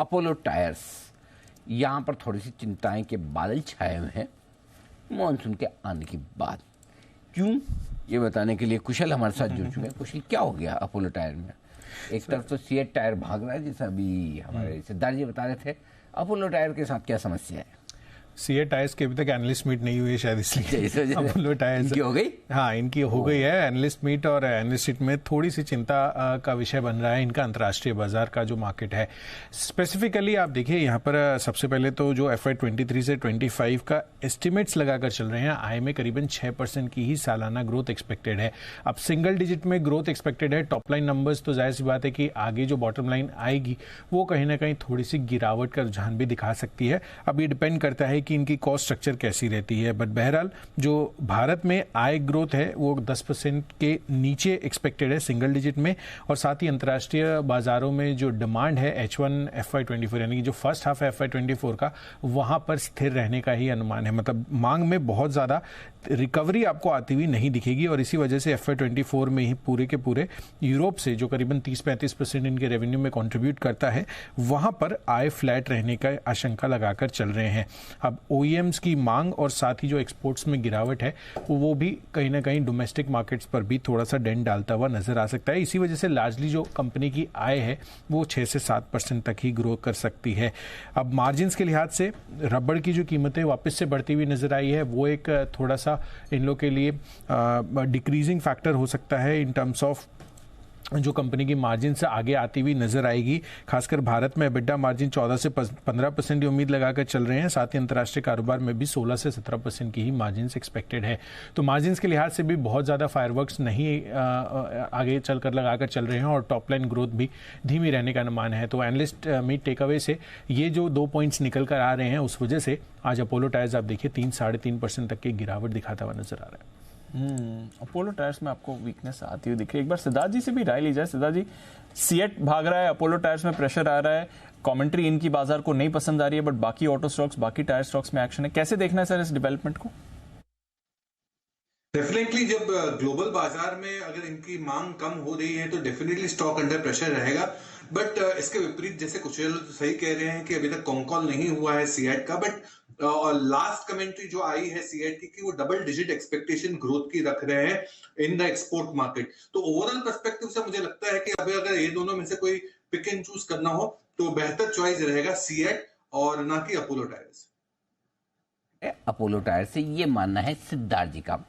Apollo tyres, यहाँ पर थोड़ी सी चिंताएं के बादल छाए हुए हैं मॉनसून के आने के बाद। क्यों, ये बताने के लिए कुशल हमारे साथ जुड़ चुके हैं। कुशल, क्या हो गया अपोलो टायर में? एक तरफ तो सीएट टायर भाग रहा है, जैसा अभी हमारे सिद्धार्थ जी बता रहे थे, अपोलो टायर के साथ क्या समस्या है? सीएट टायर्स के अभी तक एनालिस्ट मीट नहीं हुई है शायद, इसलिए अपोलो टायर्स इनकी हो गई। हाँ, इनकी हो गई है एनालिस्ट मीट, और एनालिस्ट मीट में थोड़ी सी चिंता का विषय बन रहा है इनका अंतर्राष्ट्रीय बाजार का जो मार्केट है। स्पेसिफिकली आप देखिए यहाँ पर सबसे पहले तो जो FY23 से 25 का एस्टिमेट्स लगाकर चल रहे हैं, आय में करीबन 6% की ही सालाना ग्रोथ एक्सपेक्टेड है। अब सिंगल डिजिट में ग्रोथ एक्सपेक्टेड है। टॉप लाइन नंबर्स तो जाहिर सी बात है कि आगे जो बॉटम लाइन आएगी वो कहीं ना कहीं थोड़ी सी गिरावट का रुझान भी दिखा सकती है। अब ये डिपेंड करता है कि इनकी कॉस्ट स्ट्रक्चर कैसी रहती है। बट बहरहाल जो भारत में आय ग्रोथ है वो 10% के नीचे एक्सपेक्टेड है सिंगल डिजिट में, और साथ ही अंतर्राष्ट्रीय बाजारों में जो डिमांड है H1 FY24 यानी कि जो फर्स्ट हाफ है FY24 का, वहां पर स्थिर रहने का ही अनुमान है। मतलब मांग में बहुत ज्यादा रिकवरी आपको आती हुई नहीं दिखेगी, और इसी वजह से FY24 में ही पूरे के पूरे यूरोप से जो करीबन 30-35% इनके रेवेन्यू में कंट्रीब्यूट करता है, वहां पर आय फ्लैट रहने का आशंका लगाकर चल रहे हैं। अब OEMs की मांग और साथ ही जो एक्सपोर्ट्स में गिरावट है वो भी कहीं ना कहीं डोमेस्टिक मार्केट्स पर भी थोड़ा सा डेंट डालता हुआ नजर आ सकता है। इसी वजह से लार्जली जो कंपनी की आय है वो 6 से 7% तक ही ग्रो कर सकती है। अब मार्जिन्स के लिहाज से रबड़ की जो कीमतें वापस से बढ़ती हुई नजर आई है, वो एक थोड़ा सा इन लोग के लिए डिक्रीजिंग फैक्टर हो सकता है इन टर्म्स ऑफ जो कंपनी की मार्जिन से आगे आती हुई नजर आएगी। खासकर भारत में EBITDA मार्जिन 14 से 15% की उम्मीद लगाकर चल रहे हैं। साथ ही अंतर्राष्ट्रीय कारोबार में भी 16 से 17% की ही मार्जिन एक्सपेक्टेड है। तो मार्जिन के लिहाज से भी बहुत ज़्यादा फायरवर्क्स नहीं आगे चलकर लगाकर चल रहे हैं, और टॉप लाइन ग्रोथ भी धीमी रहने का अनुमान है। तो एनालिस्ट मीट टेक अवे से ये जो 2 पॉइंट्स निकल कर आ रहे हैं, उस वजह से आज अपोलो टायर्स आप देखिए 3-3.5% तक की गिरावट दिखाता हुआ नजर आ रहा है। अपोलो टायर्स में आपको वीकनेस आती हुई दिख रही है। एक बार सिद्धार्थ जी से भी राय ली जाए। सिद्धार्थ जी, सीएट भाग रहा है, अपोलो टायर्स में प्रेशर आ रहा है, कमेंट्री इनकी बाजार को नहीं पसंद आ रही है, बट बाकी ऑटो स्टॉक्स, बाकी टायर स्टॉक्स में एक्शन है। कैसे देखना है सर इस डेवलपमेंट को? डेफिनेटली जब ग्लोबल बाजार में अगर इनकी मांग कम हो रही है तो डेफिनेटली स्टॉक अंडर प्रेशर रहेगा। बट इसके विपरीत जैसे कुशल सही कह रहे हैं कि अभी तक कॉल नहीं हुआ है सीएट का, बट और लास्ट कमेंट्री जो आई है सीएट की कि वो डबल डिजिट एक्सपेक्टेशन ग्रोथ की रख रहे हैं इन द एक्सपोर्ट मार्केट। तो ओवरऑल पर्सपेक्टिव से मुझे लगता है कि अभी अगर ये दोनों में से कोई पिक एंड चूज करना हो तो बेहतर चॉइस रहेगा सीएट और ना कि अपोलो टायर्स। अपोलो टायर से ये मानना है सिद्धार्थ जी का।